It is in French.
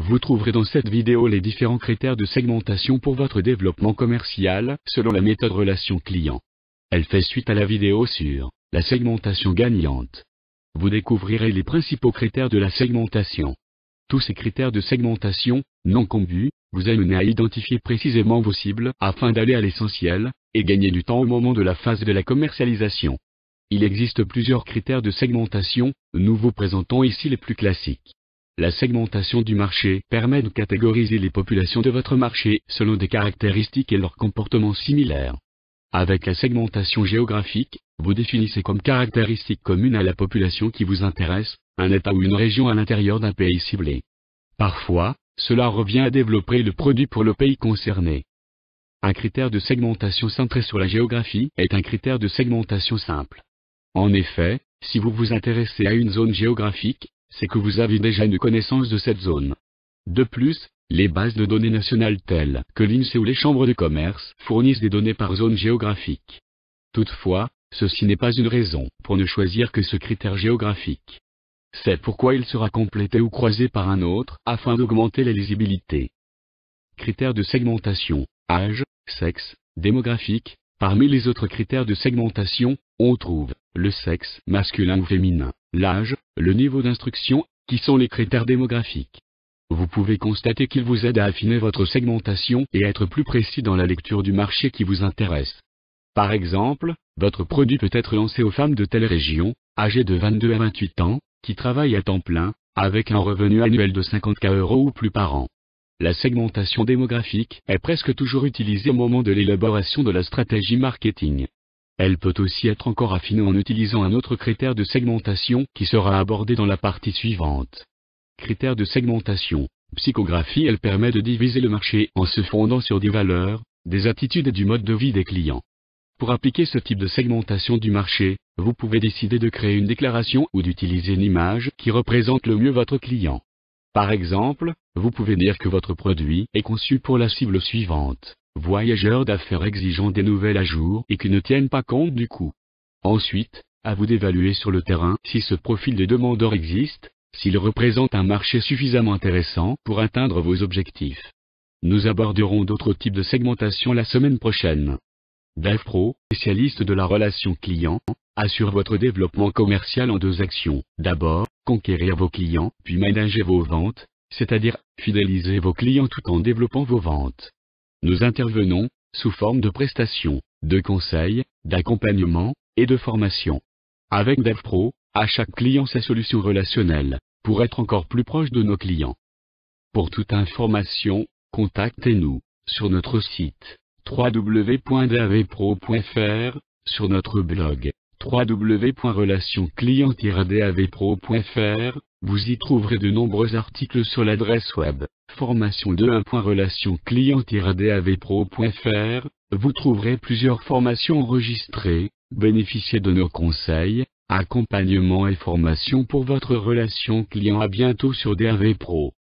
Vous trouverez dans cette vidéo les différents critères de segmentation pour votre développement commercial, selon la méthode relation client. Elle fait suite à la vidéo sur la segmentation gagnante. Vous découvrirez les principaux critères de la segmentation. Tous ces critères de segmentation, non combus, vous amènent à identifier précisément vos cibles afin d'aller à l'essentiel, et gagner du temps au moment de la phase de la commercialisation. Il existe plusieurs critères de segmentation, nous vous présentons ici les plus classiques. La segmentation du marché permet de catégoriser les populations de votre marché selon des caractéristiques et leurs comportements similaires. Avec la segmentation géographique, vous définissez comme caractéristique commune à la population qui vous intéresse, un État ou une région à l'intérieur d'un pays ciblé. Parfois, cela revient à développer le produit pour le pays concerné. Un critère de segmentation centré sur la géographie est un critère de segmentation simple. En effet, si vous vous intéressez à une zone géographique, c'est que vous avez déjà une connaissance de cette zone. De plus, les bases de données nationales telles que l'INSEE ou les chambres de commerce fournissent des données par zone géographique. Toutefois, ceci n'est pas une raison pour ne choisir que ce critère géographique. C'est pourquoi il sera complété ou croisé par un autre afin d'augmenter la lisibilité. Critères de segmentation, âge, sexe, démographique. Parmi les autres critères de segmentation, on trouve le sexe masculin ou féminin, l'âge, le niveau d'instruction, qui sont les critères démographiques. Vous pouvez constater qu'ils vous aident à affiner votre segmentation et à être plus précis dans la lecture du marché qui vous intéresse. Par exemple, votre produit peut être lancé aux femmes de telle région, âgées de 22 à 28 ans, qui travaillent à temps plein, avec un revenu annuel de 50K € ou plus par an. La segmentation démographique est presque toujours utilisée au moment de l'élaboration de la stratégie marketing. Elle peut aussi être encore affinée en utilisant un autre critère de segmentation qui sera abordé dans la partie suivante. Critères de segmentation, psychographie. Elle permet de diviser le marché en se fondant sur des valeurs, des attitudes et du mode de vie des clients. Pour appliquer ce type de segmentation du marché, vous pouvez décider de créer une déclaration ou d'utiliser une image qui représente le mieux votre client. Par exemple, vous pouvez dire que votre produit est conçu pour la cible suivante: voyageurs d'affaires exigeant des nouvelles à jour et qui ne tiennent pas compte du coût. Ensuite, à vous d'évaluer sur le terrain si ce profil de demandeur existe, s'il représente un marché suffisamment intéressant pour atteindre vos objectifs. Nous aborderons d'autres types de segmentation la semaine prochaine. DevPro, spécialiste de la relation client, assure votre développement commercial en 2 actions. D'abord, conquérir vos clients, puis manager vos ventes, c'est-à-dire fidéliser vos clients tout en développant vos ventes. Nous intervenons sous forme de prestations, de conseils, d'accompagnement et de formation. Avec DevPro, à chaque client sa solution relationnelle, pour être encore plus proche de nos clients. Pour toute information, contactez-nous sur notre site www.davpro.fr, sur notre blog www.relationclient-davpro.fr. Vous y trouverez de nombreux articles sur l'adresse web formation21.relationclient-davpro.fr. Vous trouverez plusieurs formations enregistrées. Bénéficiez de nos conseils, accompagnement et formation pour votre relation client. À bientôt sur DAV Pro.